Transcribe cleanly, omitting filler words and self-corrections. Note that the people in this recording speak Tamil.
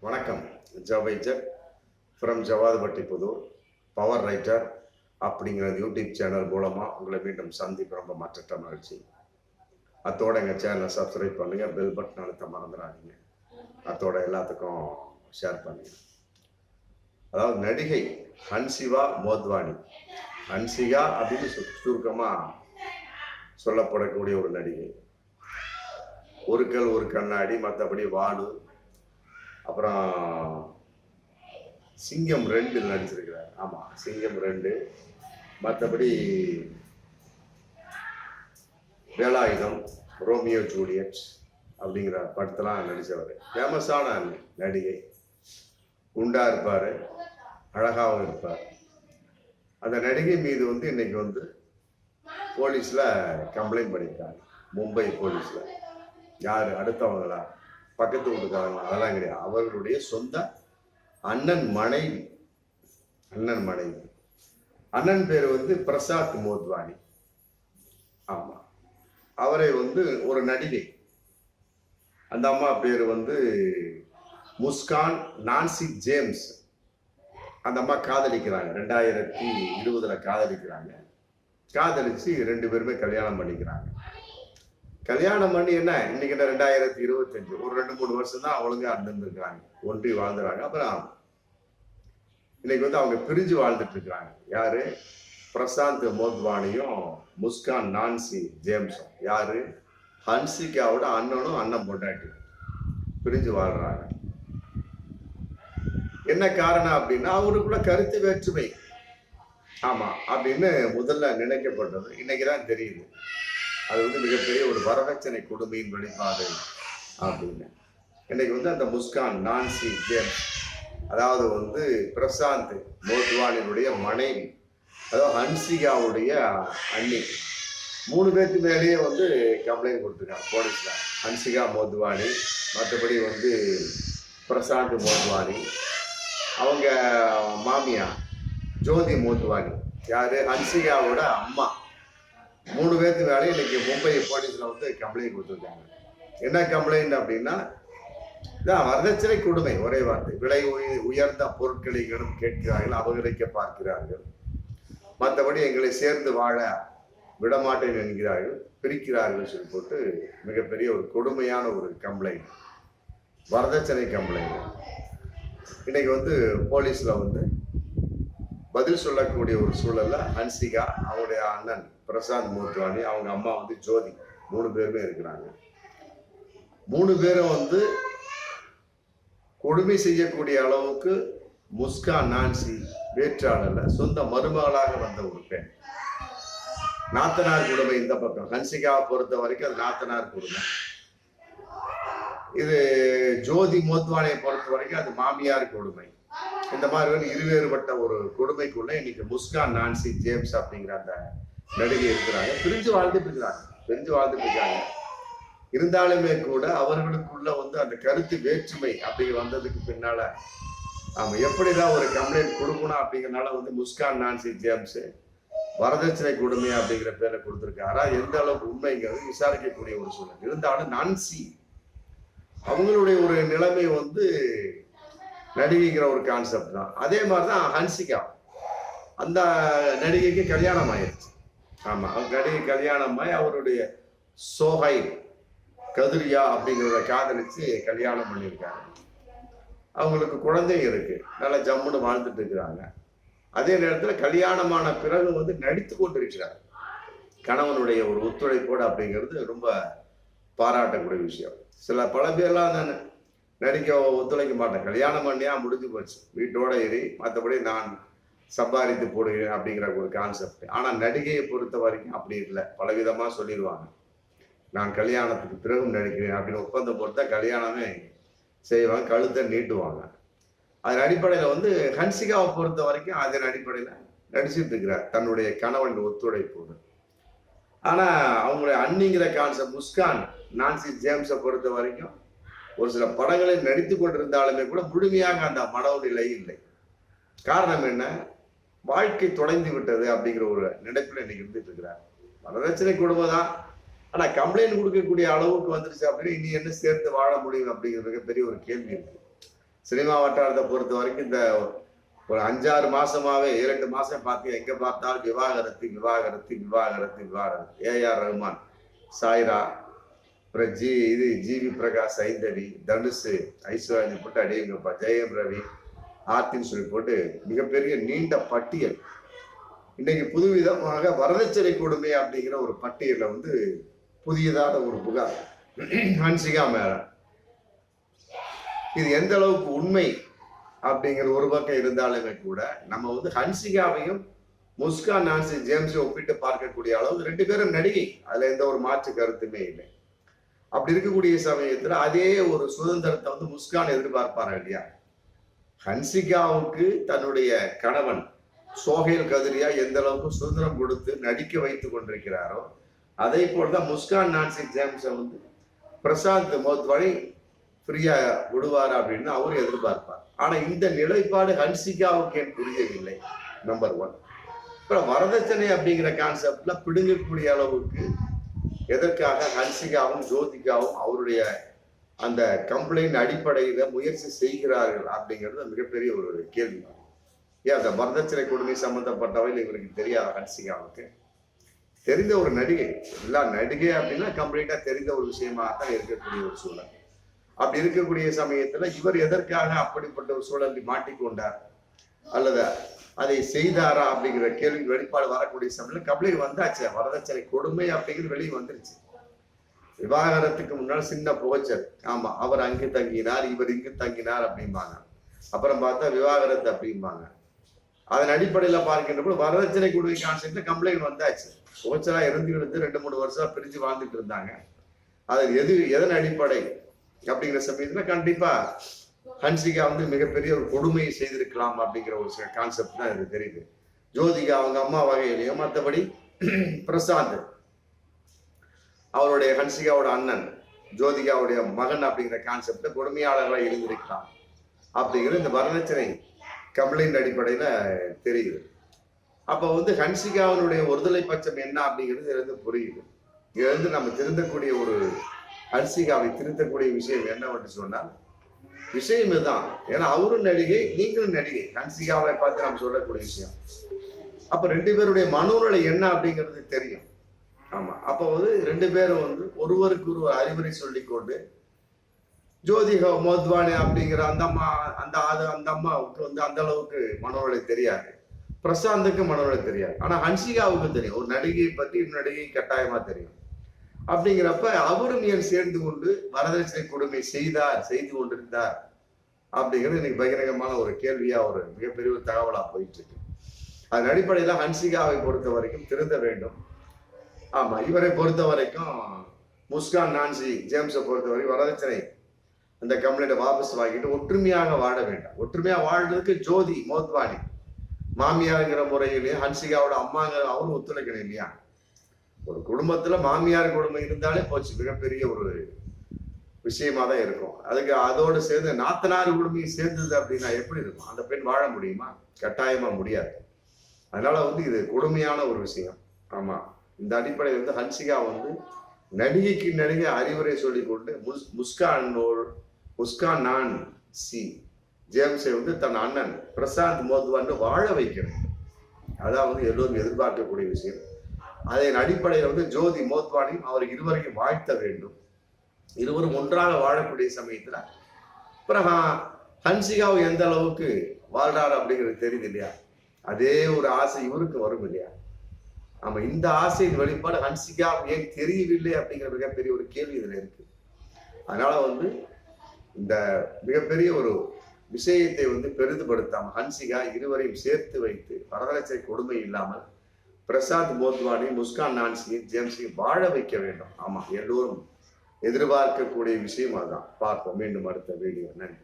வணக்கம். ஜவைஜர் from Javadupatti Pudur power writer அப்படிங்கிற யூடியூப் சேனல் மூலமாக உங்களை மீண்டும் சந்திப்பு ரொம்ப மற்ற மகிழ்ச்சி. அத்தோட எங்கள் சேனலை சப்ஸ்கிரைப் பண்ணுங்கள், பெல் பட்டன் அழுத்த மறந்துடாதீங்க. அத்தோட எல்லாத்துக்கும் ஷேர் பண்ணுங்கள். அதாவது நடிகை ஹன்சிகா மோத்வானி, ஹன்சிகா அப்படின்னு சுருக்கமாக சொல்லப்படக்கூடிய ஒரு நடிகை. ஒரு கல் ஒரு கண்ணாடி, மற்றபடி வாடு, அப்புறம் சிங்கம் 2 நடிச்சிருக்கிறார். ஆமாம், சிங்கம் 2. மற்றபடி வேலாயுதம், ரோமியோ ஜூலியட் அப்படிங்கிற படத்தெல்லாம் நடித்தவர். ஃபேமஸான நடிகை. குண்டா இருப்பார், அழகாகவும் இருப்பார். அந்த நடிகை மீது இன்னைக்கு போலீஸில் கம்ப்ளைண்ட் பண்ணியிருக்காங்க. மும்பை போலீஸில். யார்? அடுத்தவங்களா? பக்கத்து வீட்டுக்காரங்க? அதெல்லாம் கிடையாது. அவர்களுடைய சொந்த அண்ணன் மனைவி. அண்ணன் பேர் பிரசாத் மோத்வானி. ஆமா, அவரை ஒரு நடிகை. அந்த அம்மா பேர் முஸ்கான் நான்சி ஜேம்ஸ். அந்த அம்மா காதலிக்கிறாங்க. 2020 காதலிக்கிறாங்க. காதலிச்சு 2 பேருமே கல்யாணம் பண்ணிக்கிறாங்க. கல்யாணம் பண்ணி என்ன, இன்னைக்கு 2025, ஒரு 2-3 வருஷம் தான் ஒழுங்கா இருந்திருக்கிறாங்க, ஒன்றி வாழ்ந்துறாங்க. அப்புறம் இன்னைக்கு அவங்க பிரிஞ்சு வாழ்ந்துட்டு இருக்கிறாங்க. யாரு? பிரசாந்த் மோத்வானியும் முஸ்கான் நான்சி ஜேம்ஸும். யாரு? ஹன்சிகாவோட அண்ணனும் அண்ணன் பொண்டாட்டி பிரிஞ்சு வாழ்றாங்க. என்ன காரணம் அப்படின்னா, அவருக்குள்ள கருத்து வேற்றுமை. ஆமா அப்படின்னு முதல்ல நினைக்கப்பட்டது. இன்னைக்குதான் தெரியுது அது மிகப்பெரிய ஒரு வரதட்சணை கொடுமையின் வெளிப்பாடு அப்படின்னு. இன்னைக்கு அந்த முஸ்கான் நான்சி ஜேம்ஸ், அதாவது பிரசாந்த் மோத்வானியுடைய மனைவி, அதாவது ஹன்சிகாவுடைய அண்ணி, 3 பேருக்கு மேலேயே கம்ப்ளைண்ட் கொடுத்துருக்காங்க போலீஸ்ல. ஹன்சிகா மோத்வானி, மற்றபடி பிரசாந்த் மோத்வானி, அவங்க மாமியா ஜோதி மோத்வானி, யாரு? ஹன்சிகாவோட அம்மா. 3 பேருக்கு மேலே இன்னைக்கு மும்பை போலீஸ்ல கம்ப்ளைண்ட் கொடுத்துருக்காங்க. என்ன கம்ப்ளைண்ட் அப்படின்னா, வரதட்சணை கொடுமை. ஒரே வார்த்தை. விலை உயர்ந்த பொருட்களை கேட்கிறார்கள், அபகரிக்க பார்க்கிறார்கள். மற்றபடி எங்களை சேர்ந்து வாழ விடமாட்டேன் என்கிறார்கள், பிரிக்கிறார்கள் சொல்லி போட்டு மிகப்பெரிய ஒரு கொடுமையான ஒரு கம்ப்ளைண்ட், வரதட்சணை கம்ப்ளைண்ட். இன்னைக்கு போலீஸ்ல பதில் சொல்லக்கூடிய ஒரு சூழல்ல ஹன்சிகா, அவங்களுடைய அண்ணன் பிரசாந்த் மோத்வானி, அவங்க அம்மா ஜோதி, 3 பேருமே இருக்கிறாங்க. 3 பேரும் கொடுமை செய்யக்கூடிய அளவுக்கு முஸ்கான் நான்சி வேற்றாளர்ல சொந்த மருமகளாக வந்த ஒரு பெண். நாத்தனார் கொடுமை இந்த பக்கம். ஹன்சிகாவை பொறுத்த வரைக்கும் அது நாத்தனார் கொடுமை. இது ஜோதி மோத்வானியை பொறுத்த வரைக்கும் அது மாமியார் கொடுமை. இந்த மாதிரி இருவேறுபட்ட ஒரு கொடுமைக்குள்ள இன்னைக்கு முஸ்கான் நான்சி ஜேம்ஸ் அப்படிங்கிற அந்த நடிகை இருக்கிறாங்க. பிரிஞ்சு வாழ்ந்துட்டு இருக்காங்க. இருந்தாலுமே கூட அவர்களுக்குள்ள அந்த கருத்து வேற்றுமை அப்படி வந்ததுக்கு பின்னால எப்படிதான் ஒரு கம்ப்ளைண்ட் கொடுக்கணும் அப்படிங்கிறனால முஸ்கான் நான்சி ஜேம்ஸ் வரதட்சணை கொடுமை அப்படிங்கிற பேரை கொடுத்துருக்காரா, எந்த அளவுக்கு உண்மைங்கிறது விசாரிக்கக்கூடிய ஒரு சூழல். இருந்தாலும் நான்சி அவங்களுடைய ஒரு நிலைமை நடிகைங்கிற ஒரு கான்செப்ட் தான். அதே மாதிரிதான் ஹன்சிகா, அந்த நடிகைக்கு கல்யாணம் ஆயிடுச்சு. ஆமா, நடிகை கல்யாணம் ஆகி அவருடைய சோஹை கதிரியா அப்படிங்கிறத காதலிச்சு கல்யாணம் பண்ணியிருக்காங்க. அவங்களுக்கு குழந்தைங்க இருக்கு, நல்லா ஜம்முன்னு வாழ்ந்துட்டு இருக்கிறாங்க. அதே நேரத்தில் கல்யாணமான பிறகு நடித்து கொண்டிருக்கிறார். கணவனுடைய ஒரு ஒத்துழைப்போடு அப்படிங்கிறது ரொம்ப பாராட்டக்கூடிய விஷயம். பல பேர்லாம் நான் நடிக்க ஒத்துழைக்க மாட்டேன், கல்யாணம் பண்ணியா முடிஞ்சு போச்சு, வீட்டோட ஏறி, மற்றபடி நான் சம்பாதித்து போடுகிறேன் அப்படிங்கிற ஒரு கான்செப்ட். ஆனால் நடிகையை பொறுத்த வரைக்கும் அப்படி இல்லை. பலவிதமாக சொல்லிடுவாங்க, நான் கல்யாணத்துக்கு பிறகும் நடிக்கிறேன் அப்படின்னு ஒப்பந்தம் போட்டு கல்யாணமே செய்வாங்க, கழுத்தை நீட்டுவாங்க. அதன் அடிப்படையில் ஹன்சிகாவை பொறுத்த வரைக்கும் அதன் அடிப்படையில் நடிச்சுட்டு இருக்கிறார் தன்னுடைய கணவன் ஒத்துழைப்போடு. ஆனால் அவங்களுடைய அண்ணிங்கிற கான்செப்ட் முஸ்கான் நான்சி ஜேம்ஸை பொறுத்த வரைக்கும் ஒரு சில படங்களில் நடித்து கொண்டிருந்தாலுமே கூட முழுமையாக அந்த மனநிலை இல்லை. காரணம் என்ன? வாழ்க்கை தொலைந்து விட்டது அப்படிங்கிற ஒரு நினைப்பில் இன்னைக்கு இருந்துட்டு இருக்கிறார். வரதட்சணை கொடுமை தான், ஆனா கம்ப்ளைண்ட் கொடுக்கக்கூடிய அளவுக்கு வந்துருச்சு அப்படின்னா இனி என்ன சேர்த்து வாழ முடியும் அப்படிங்கிற மிகப்பெரிய ஒரு கேள்வி இருக்கு. சினிமா வட்டாரத்தை பொறுத்த வரைக்கும் இந்த ஒரு 5-6 மாசமாவே 2 மாசம் பார்த்து எங்க பார்த்தாலும் விவாகரத்து விவாகரத்து விவாகரத்து விவாகரத்து. ஏஆர் ரஹ்மான், சாய்ரா, அப்புறம் ஜிவி பிரகாஷ், சைந்தவி, தனுஷ், ஐஸ்வர்யா போட்டு அடியங்கப்பா, ஜெயம் ரவி, ஆர்த்தின்னு சொல்லி போட்டு மிகப்பெரிய நீண்ட பட்டியல். இன்னைக்கு புதுவிதமாக வரதட்சணை கொடுமை அப்படிங்கிற ஒரு பட்டியல வந்து புதியதான ஒரு புகார் ஹன்சிகா மேல. இது எந்த அளவுக்கு உண்மை அப்படிங்கிற ஒரு பக்கம் இருந்தாலுமே கூட நம்ம வந்து ஹன்சிகாவையும் முஸ்கான், நான்சி, ஜேம்ஸை ஒப்பிட்டு பார்க்கக்கூடிய அளவுக்கு 2 பேரும் நடிகை, அதுல எந்த ஒரு மாற்று கருத்துமே இல்லை. அப்படி இருக்கக்கூடிய சமயத்துல அதே ஒரு சுதந்திரத்தை வந்து முஸ்கான் எதிர்பார்ப்பாரு இல்லையா? ஹன்சிகாவுக்கு தன்னுடைய கணவன் சோஹைல் கதிரியா எந்த அளவுக்கு சுதந்திரம் கொடுத்து நடிக்க வைத்துக் கொண்டிருக்கிறாரோ அதே போலதான் முஸ்கான், நான்சி, ஜேம்ஸை வந்து பிரசாந்த் மோத்வானி ஃப்ரீயா விடுவார் அப்படின்னு அவரும் எதிர்பார்ப்பார். ஆனா இந்த நிலைப்பாடு ஹன்சிகாவுக்கு ஏன் புரியவில்லை? நம்பர் 1. அப்புறம் வரதட்சணை அப்படிங்கிற கான்செப்ட்ல பிடுங்கக்கூடிய அளவுக்கு எதற்காக ஹன்சிகாவும் ஜோதிகாவும் அவருடைய அந்த கம்ப்ளைண்ட் அடிப்படையில முயற்சி செய்கிறார்கள் அப்படிங்கிறது மிகப்பெரிய ஒரு கேள்வி. ஏன் அந்த வரதட்சணை கொடுமை சம்பந்தப்பட்டவையில் இவருக்கு தெரியாத ஹன்சிகாவுக்கு? தெரிந்த ஒரு நடிகை, எல்லா நடிகை அப்படின்னா கம்ப்ளீட்டா தெரிந்த ஒரு விஷயமா தான் இருக்கக்கூடிய ஒரு சூழல். அப்படி இருக்கக்கூடிய சமயத்துல இவர் எதற்காக அப்படிப்பட்ட ஒரு சூழலில் மாட்டிக்கொண்டார் அல்லது அதை செய்தாரா அப்படிங்கிற கேள்வி வெளிப்பாடு வரக்கூடிய சமயத்தில் கம்ப்ளைண்ட் வந்தாச்சு. வரதட்சணை கொடுமை அப்படிங்கிறது வெளியே வந்துருச்சு. விவாகரத்துக்கு முன்னால் சின்ன புகைச்சல், ஆமா அவர் அங்கு தங்கினார் இவர் இங்கு தங்கினார் அப்படிம்பாங்க. அப்புறம் பார்த்தா விவாகரத்து அப்படிம்பாங்க. அதன் அடிப்படையில பார்க்கின்ற போது வரதட்சணை கொடுமை கான்செப்ட்ல கம்ப்ளைண்ட் வந்தாச்சு. புகைச்சலா இருந்து 2-3 வருஷம் பிரிஞ்சு வாழ்ந்துட்டு இருந்தாங்க. அது எதன் அடிப்படை அப்படிங்கிற சமயத்துல கண்டிப்பா ஹன்சிகா வந்து மிகப்பெரிய ஒரு கொடுமையை செய்திருக்கலாம் அப்படிங்கிற ஒரு கான்செப்ட் தான் எனக்கு தெரியுது. ஜோதிகா அவங்க அம்மா வகையிலையும், மற்றபடி பிரசாந்த் அவருடைய ஹன்சிகாவோட அண்ணன் ஜோதிகாவுடைய மகன் அப்படிங்கிற கான்செப்ட்ல கொடுமையாளர்களாக இருந்திருக்கலாம் அப்படிங்கிற இந்த வரதட்சணை கம்ப்ளைண்ட் அடிப்படையில தெரியுது. அப்ப வந்து ஹன்சிகாவினுடைய ஒருதலை பட்சம் என்ன அப்படிங்கிறது இருந்து புரியுது. இருந்து நம்ம திருந்தக்கூடிய ஒரு ஹன்சிகாவை திருத்தக்கூடிய விஷயம் என்னவென்று சொன்னால் விஷயம் இதுதான். ஏன்னா அவரும் நடிகை, நீங்களும் நடிகை. ஹன்சிகாவை பார்த்து நம்ம சொல்லக்கூடிய விஷயம். அப்ப 2 பேருடைய மனோநிலை என்ன அப்படிங்கிறது தெரியும். ஆமா, அப்ப வந்து 2 பேரும் வந்து ஒருவருக்கு ஒருவர் அறிவுரை சொல்லிக்கொண்டு, ஜோதிகா மோத்வானி அப்படிங்கிற அந்த அம்மாவுக்கு வந்து அந்த அளவுக்கு மனோநிலை தெரியாது, பிரசாந்துக்கு மனோநிலை தெரியாது. ஆனா ஹன்சிகாவுக்கு தெரியும். ஒரு நடிகையை பத்தி இன்னொரு நடிகை கட்டாயமா தெரியும். அப்படிங்கிறப்ப அவரும் ஏன் சேர்ந்து கொண்டு வரதட்சணை கொடுமை செய்து கொண்டிருந்தார் அப்படிங்கிறது இன்னைக்கு பகிரங்கமான ஒரு கேள்வியா, ஒரு மிகப்பெரிய ஒரு தகவலா போயிட்டு இருக்கு. அதன் அடிப்படையில ஹன்சிகாவை பொறுத்த வரைக்கும் திருந்த வேண்டும். ஆமா, இவரை பொறுத்த வரைக்கும் முஸ்கான், நான்சி, ஜேம்ஸை பொறுத்த வரைக்கும் வரதட்சணை அந்த கம்ப்ளைண்ட்டை வாபஸ் வாங்கிட்டு ஒற்றுமையாக வாழ வேண்டாம். ஒற்றுமையா வாழ்றதுக்கு ஜோதி மோத்வானி மாமியாருங்கிற முறையிலேயே ஹன்சிகாவோட அம்மாங்கிற அவரும் ஒத்துழைக்கணும் இல்லையா? ஒரு குடும்பத்துல மாமியார் கொடுமை இருந்தாலே போச்சு, மிகப்பெரிய ஒரு விஷயமா தான் இருக்கும். அதுக்கு அதோடு சேர்ந்து நாத்தனார் கொடுமையும் சேர்ந்தது அப்படின்னா எப்படி இருக்கும்? அந்த பெண் வாழ முடியுமா? கட்டாயமா முடியாது. அதனால வந்து இது கொடுமையான ஒரு விஷயம். ஆமா, இந்த அடிப்படையில் வந்து ஹன்சிகா வந்து நடிகைக்கு நடிகை அறிவுரை சொல்லிக் கொண்டு முஸ்கான் நான்சி ஜேம்ஸை வந்து தன் அண்ணன் பிரசாந்த் மோத்வான்னு வாழ வைக்கிறது. அதான் வந்து எல்லோரும் எதிர்பார்க்கக்கூடிய விஷயம். அதன் அடிப்படையில் வந்து ஜோதி மோத்வானியும் அவர் இருவரையும் வாழ்த்த வேண்டும். இருவரும் ஒன்றாக வாழக்கூடிய சமயத்துல அப்புறம் ஹன்சிகாவை எந்த அளவுக்கு வாழ்றாரு அப்படிங்கிறது தெரியுது இல்லையா? அதே ஒரு ஆசை இவருக்கு வரும் இல்லையா? ஆமா, இந்த ஆசையின் வெளிப்பாடு ஹன்சிகா ஏன் தெரியவில்லை அப்படிங்கிற மிகப்பெரிய ஒரு கேள்வி இதுல இருக்கு. அதனால வந்து இந்த மிகப்பெரிய ஒரு விஷயத்தை வந்து பெரிதுபடுத்தாம ஹன்சிகா இருவரையும் சேர்த்து வைத்து வரதட்சணை கொடுமை இல்லாமல் பிரசாந்த் மோத்வானி, முஸ்கான், நான்சி, ஜேம்ஸையும் வாழ வைக்க வேண்டும். ஆமா, எல்லோரும் எதிர்பார்க்கக்கூடிய விஷயம் அதுதான். பார்ப்போம் மீண்டும் அடுத்த வீடியோ. நன்றி.